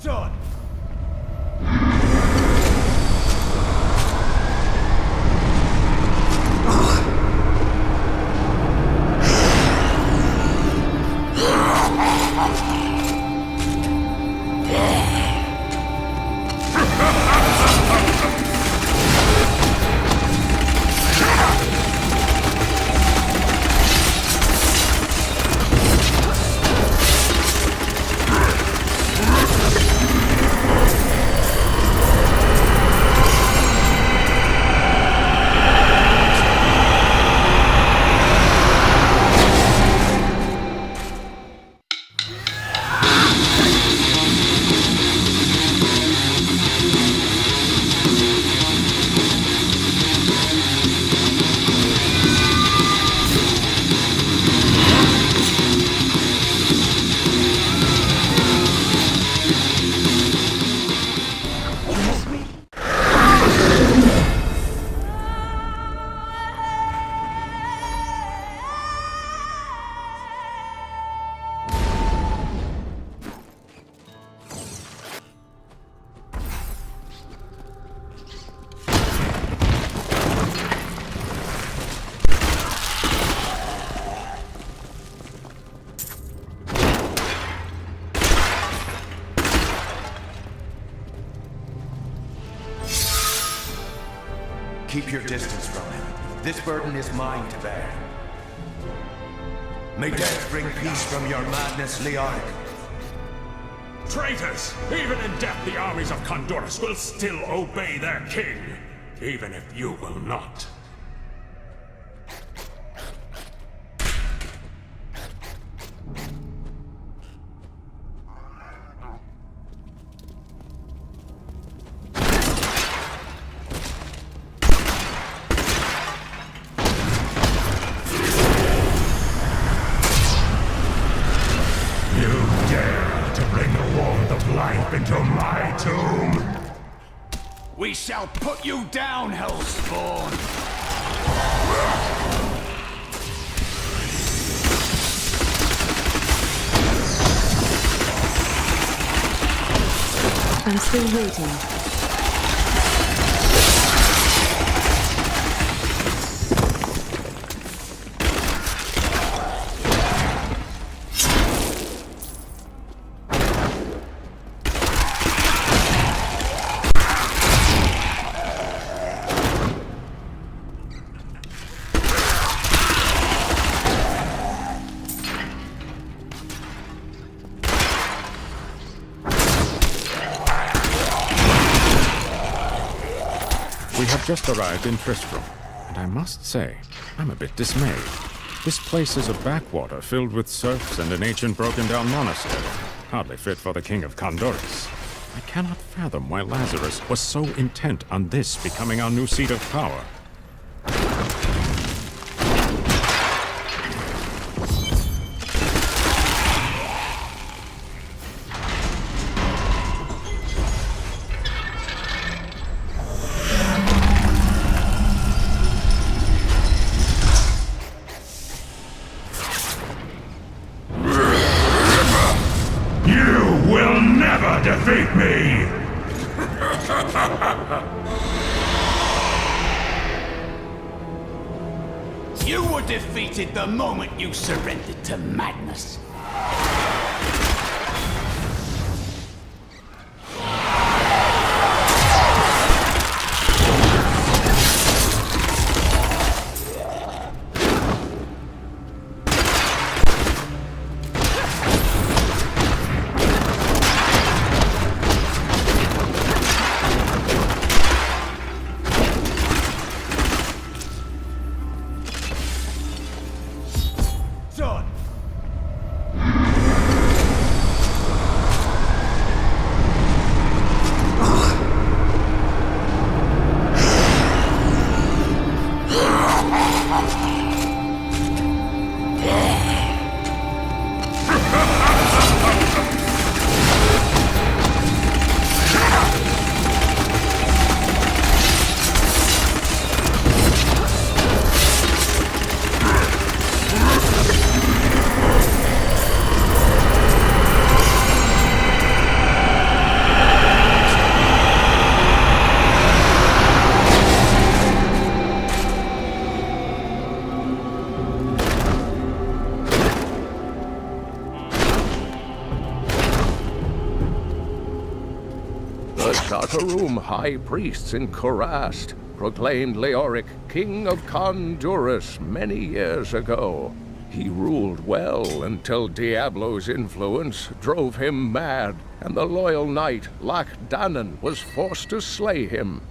Done. Keep your distance from him. This burden is mine to bear. May death bring peace from your madness, Leonic. Traitors! Even in death, the armies of Condorus will still obey their king, even if you will not. Into my tomb! We shall put you down, Hellspawn! I'm still waiting. We have just arrived in Tristram, and I must say, I'm a bit dismayed. This place is a backwater filled with serfs and an ancient broken-down monastery, hardly fit for the king of Condorus. I cannot fathom why Lazarus was so intent on this becoming our new seat of power. Defeat me! You were defeated the moment you surrendered to madness. Done. The Satarum high priests in Kurast proclaimed Leoric king of Condurus many years ago. He ruled well until Diablo's influence drove him mad, and the loyal knight Lac Danon was forced to slay him.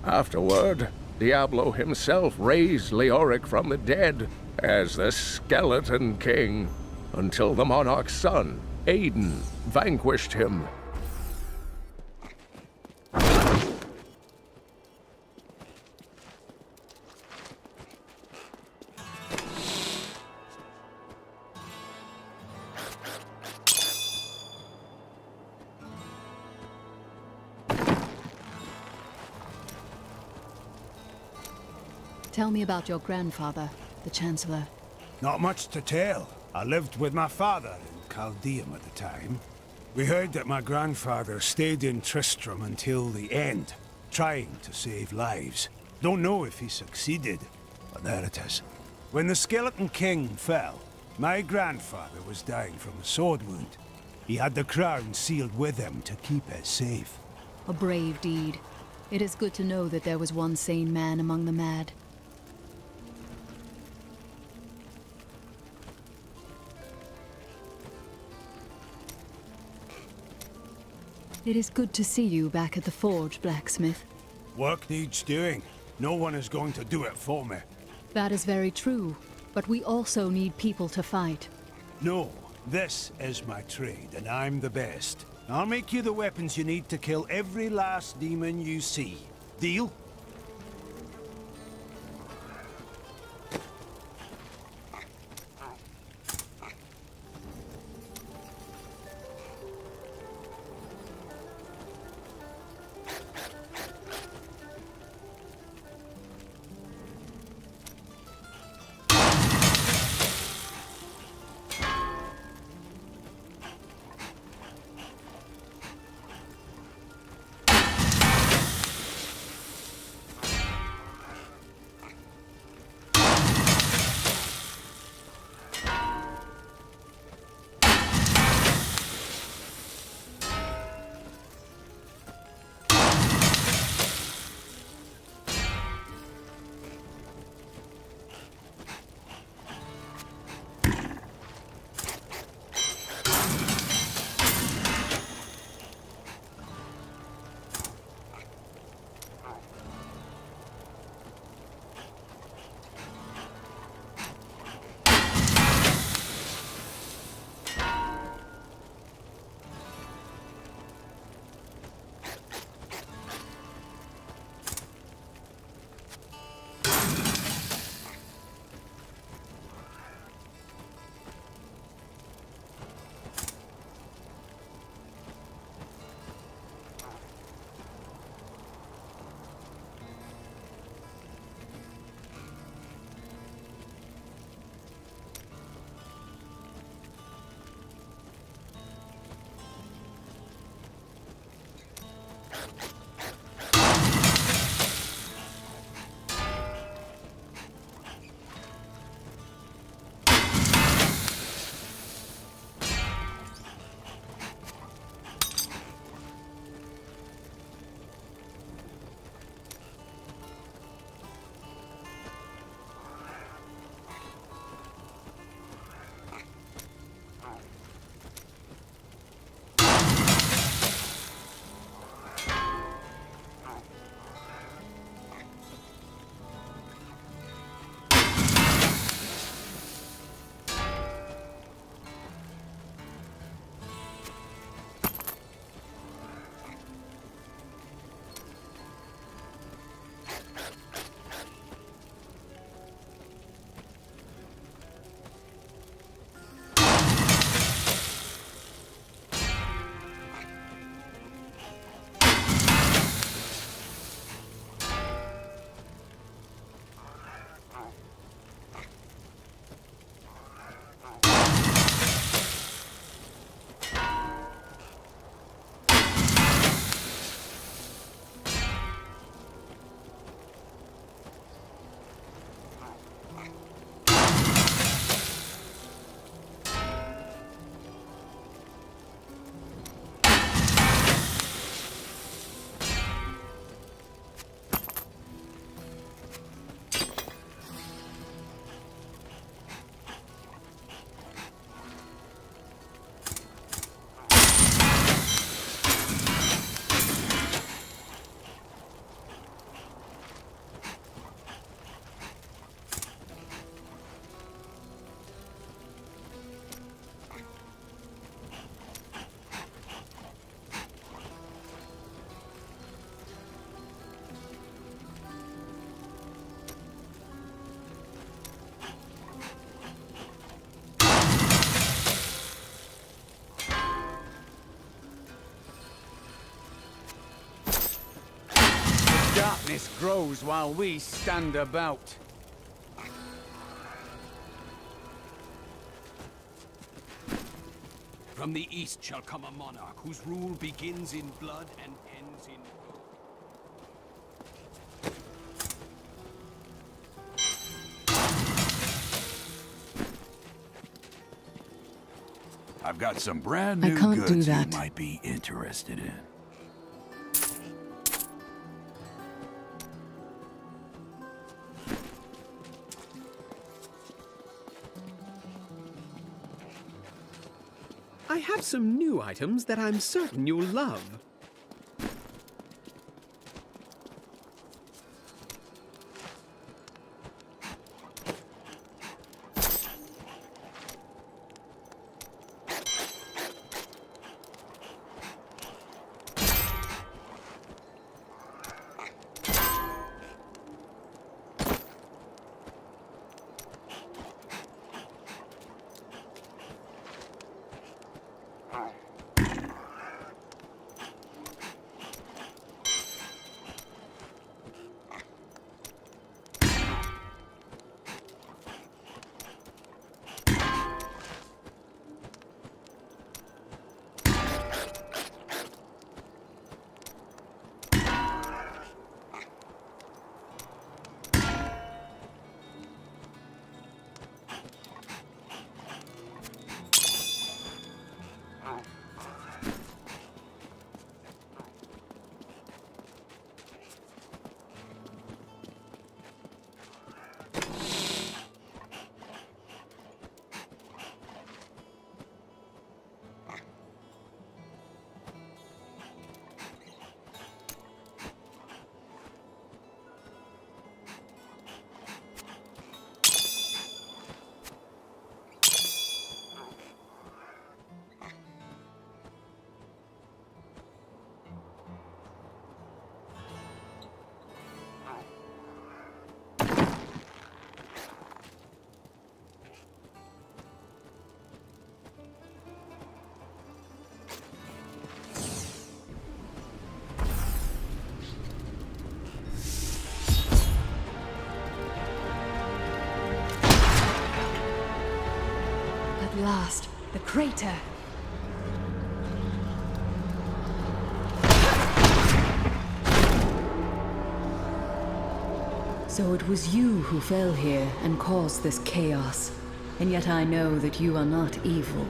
Afterward, Diablo himself raised Leoric from the dead as the Skeleton King, until the monarch's son, Aiden, vanquished him. Tell me about your grandfather, the Chancellor. Not much to tell. I lived with my father in Chaldeum at the time. We heard that my grandfather stayed in Tristram until the end, trying to save lives. Don't know if he succeeded, but there it is. When the Skeleton King fell, my grandfather was dying from a sword wound. He had the crown sealed with him to keep it safe. A brave deed. It is good to know that there was one sane man among the mad. It is good to see you back at the forge, blacksmith. Work needs doing. No one is going to do it for me. That is very true, but we also need people to fight. No, this is my trade, and I'm the best. I'll make you the weapons you need to kill every last demon you see. Deal? Darkness grows while we stand about. From the east shall come a monarch whose rule begins in blood and ends in gold. I've got some brand I new can't do goods you that. might be interested in. I have some new items that I'm certain you'll love. At last, the crater. So it was you who fell here and caused this chaos. And yet I know that you are not evil.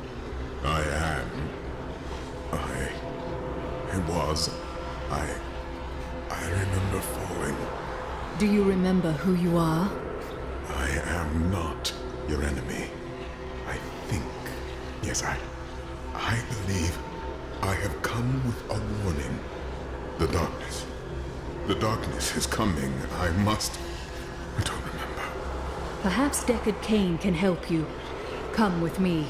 I am. I remember falling. Do you remember who you are? I am not your enemy. I think. Yes, I believe I have come with a warning. The darkness. The darkness is coming. I don't remember. Perhaps Deckard Cain can help you. Come with me.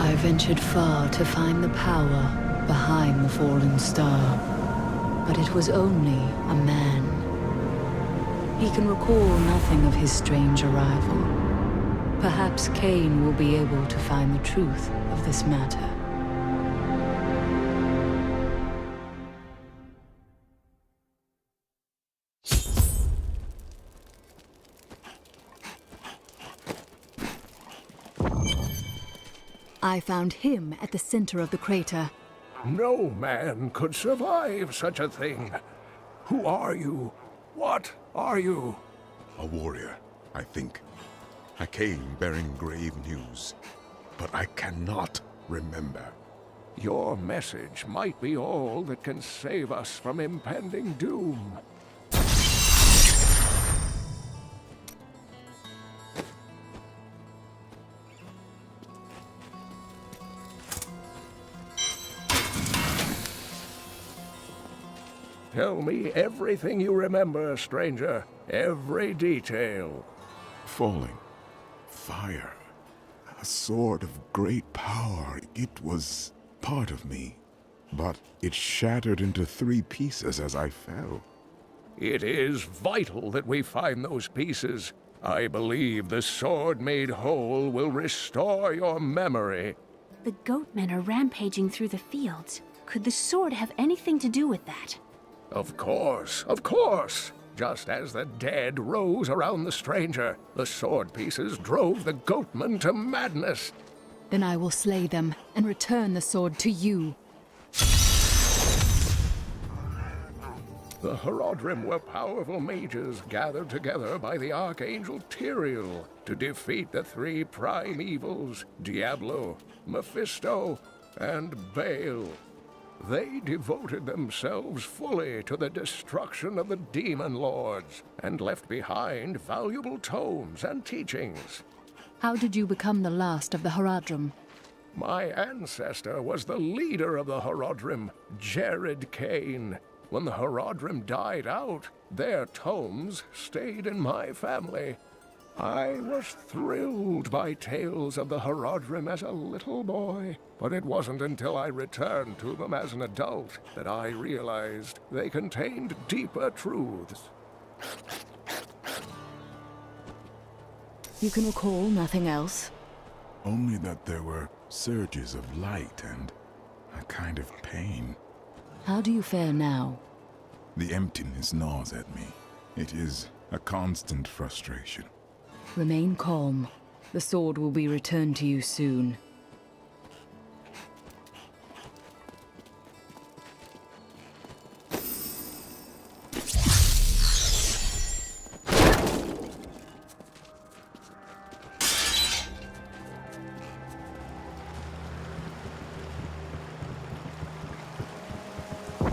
I ventured far to find the power behind the fallen star. But it was only a man. He can recall nothing of his strange arrival. Perhaps Cain will be able to find the truth of this matter. I found him at the center of the crater. No man could survive such a thing. Who are you? What are you? A warrior, I think. I came bearing grave news, but I cannot remember. Your message might be all that can save us from impending doom. Tell me everything you remember, stranger. Every detail. Falling. Fire. A sword of great power. It was part of me. But it shattered into 3 pieces as I fell. It is vital that we find those pieces. I believe the sword made whole will restore your memory. The goatmen are rampaging through the fields. Could the sword have anything to do with that? Of course, of course. Just as the dead rose around the stranger, the sword pieces drove the goatmen to madness. Then I will slay them and return the sword to you. The Horadrim were powerful mages gathered together by the Archangel Tyrael to defeat the three prime evils, Diablo, Mephisto, and Baal. They devoted themselves fully to the destruction of the demon lords and left behind valuable tomes and teachings. How did you become the last of the Horadrim? My ancestor was the leader of the Horadrim, Jared Kane. When the Horadrim died out, their tomes stayed in my family. I was thrilled by tales of the Horadrim as a little boy, but it wasn't until I returned to them as an adult that I realized they contained deeper truths. You can recall nothing else? Only that there were surges of light and a kind of pain. How do you fare now? The emptiness gnaws at me. It is a constant frustration. Remain calm. The sword will be returned to you soon.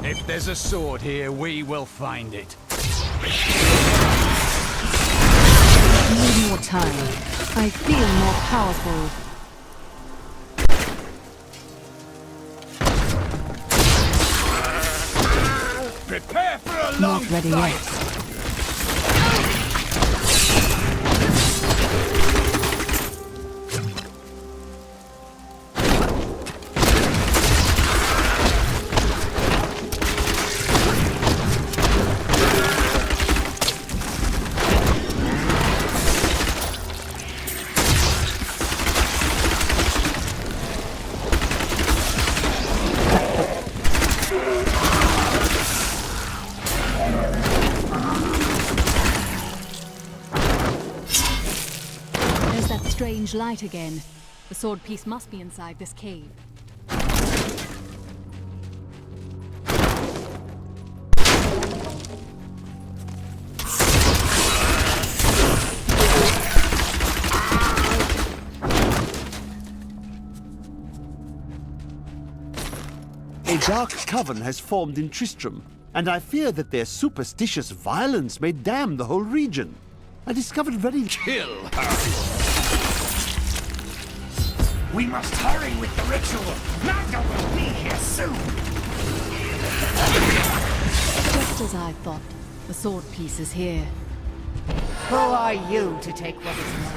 If there's a sword here, we will find it. Need more time. I feel more powerful. Prepare for a long Not ready fight. yet. Strange light again. The sword piece must be inside this cave. A dark coven has formed in Tristram, and I fear that their superstitious violence may damn the whole region. I discovered very... Kill her! We must hurry with the ritual. Magda will be here soon. Just as I thought. The sword piece is here. Who are you to take what is mine?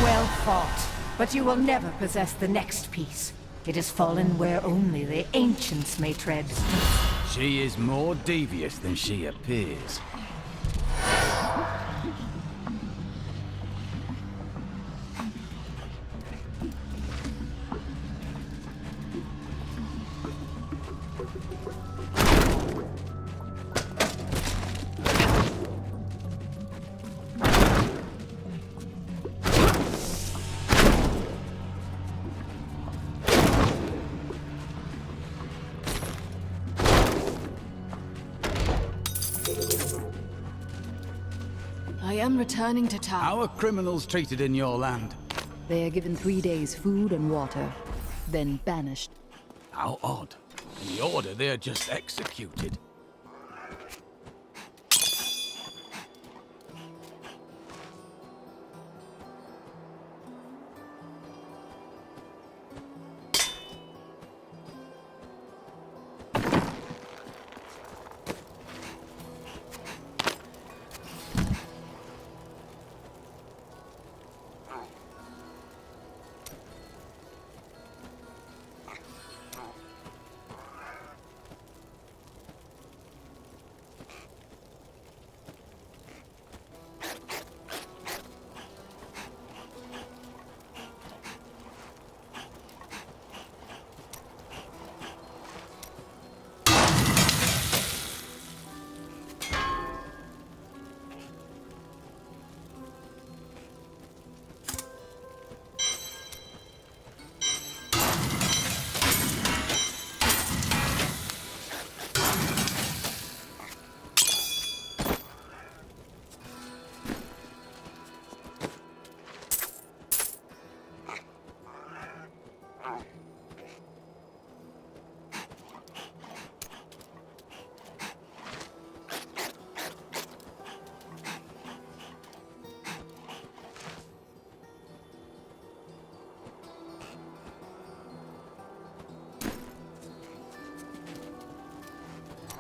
Well fought. But you will never possess the next piece. It has fallen where only the ancients may tread. She is more devious than she appears. I am returning to town. How are criminals treated in your land? They are given 3 days food and water, then banished. How odd. In the order, they're just executed.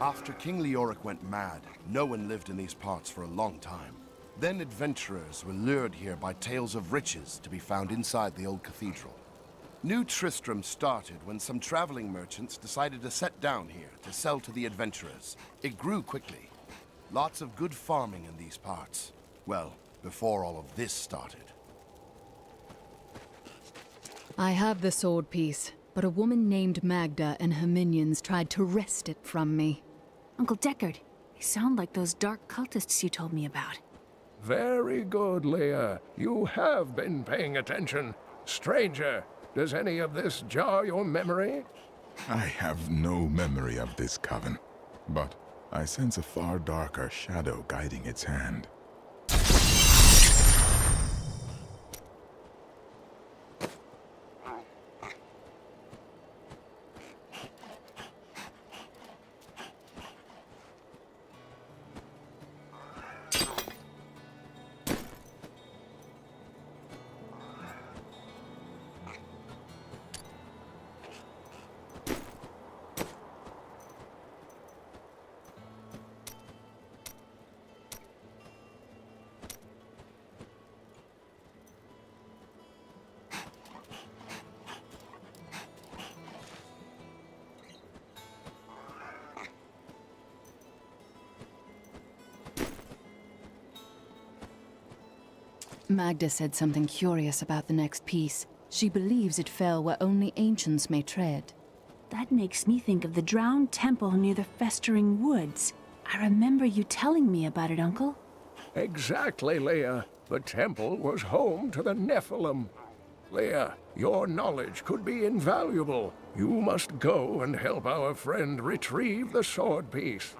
After King Leoric went mad, no one lived in these parts for a long time. Then adventurers were lured here by tales of riches to be found inside the old cathedral. New Tristram started when some traveling merchants decided to set down here to sell to the adventurers. It grew quickly. Lots of good farming in these parts. Well, before all of this started. I have the sword piece, but a woman named Magda and her minions tried to wrest it from me. Uncle Deckard, they sound like those dark cultists you told me about. Very good, Leah. You have been paying attention. Stranger, does any of this jar your memory? I have no memory of this coven, but I sense a far darker shadow guiding its hand. Magda said something curious about the next piece. She believes it fell where only ancients may tread. That makes me think of the drowned temple near the festering woods. I remember you telling me about it, Uncle. Exactly, Leah. The temple was home to the Nephilim. Leah, your knowledge could be invaluable. You must go and help our friend retrieve the sword piece.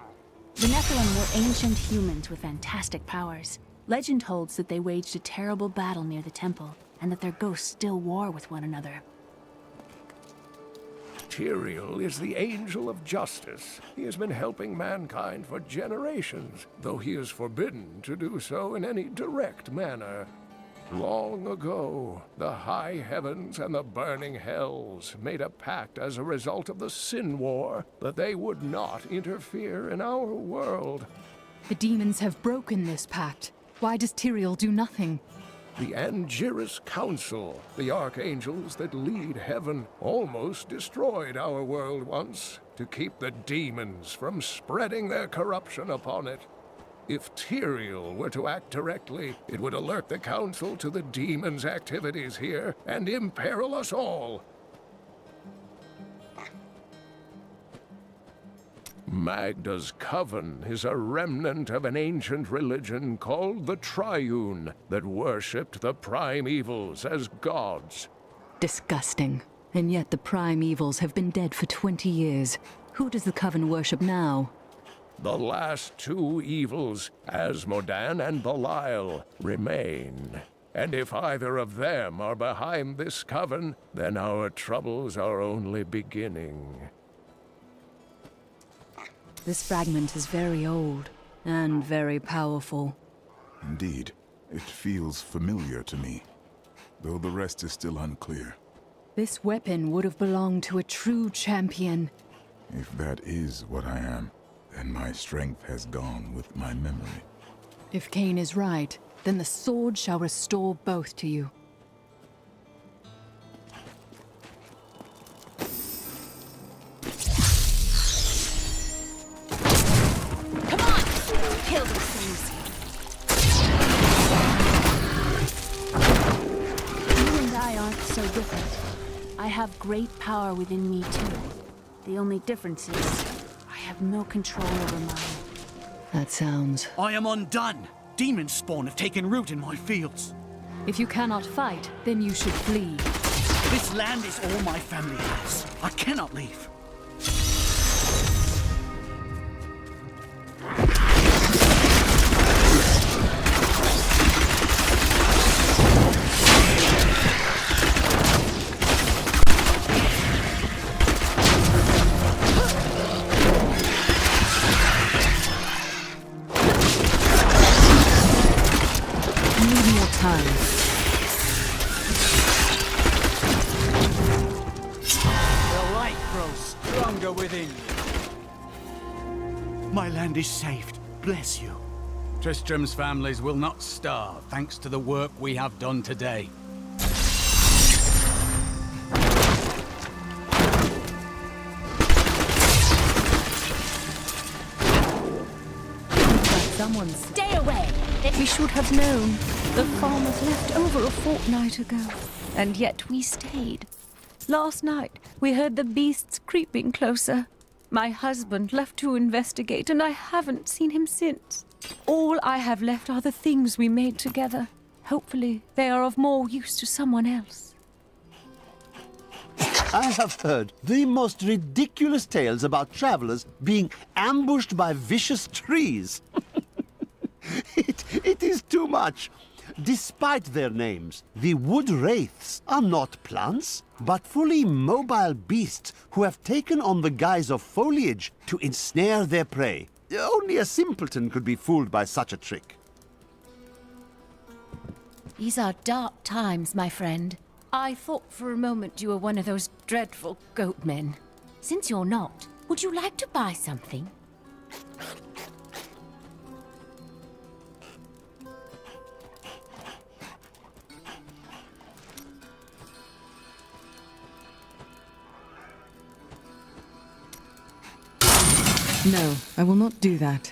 The Nephilim were ancient humans with fantastic powers. Legend holds that they waged a terrible battle near the temple, and that their ghosts still war with one another. Tyrael is the angel of justice. He has been helping mankind for generations, though he is forbidden to do so in any direct manner. Long ago, the high heavens and the burning hells made a pact as a result of the Sin War that they would not interfere in our world. The demons have broken this pact. Why does Tyrael do nothing? The Angiris Council, the archangels that lead heaven, almost destroyed our world once to keep the demons from spreading their corruption upon it. If Tyrael were to act directly, it would alert the Council to the demons' activities here and imperil us all. Magda's coven is a remnant of an ancient religion called the Triune that worshipped the primevals as gods. Disgusting. And yet the primevals have been dead for 20 years. Who does the coven worship now? The last two evils, Asmodan and Belial, remain. And if either of them are behind this coven, then our troubles are only beginning. This fragment is very old, and very powerful. Indeed, it feels familiar to me, though the rest is still unclear. This weapon would have belonged to a true champion. If that is what I am, then my strength has gone with my memory. If Cain is right, then the sword shall restore both to you. Kill these things. You and I aren't so different. I have great power within me too. The only difference is I have no control over mine. That sounds... I am undone. Demon spawn have taken root in my fields. If you cannot fight, then you should flee. This land is all my family has. I cannot leave. The light grows stronger within you. My land is saved. Bless you. Tristram's families will not starve thanks to the work we have done today. Someone stay away! We should have known. The farmers left over a fortnight ago, and yet we stayed. Last night, we heard the beasts creeping closer. My husband left to investigate, and I haven't seen him since. All I have left are the things we made together. Hopefully, they are of more use to someone else. I have heard the most ridiculous tales about travelers being ambushed by vicious trees. It is too much. Despite their names, the wood wraiths are not plants, but fully mobile beasts who have taken on the guise of foliage to ensnare their prey. Only a simpleton could be fooled by such a trick. These are dark times, my friend. I thought for a moment you were one of those dreadful goat men. Since you're not, would you like to buy something? No, I will not do that.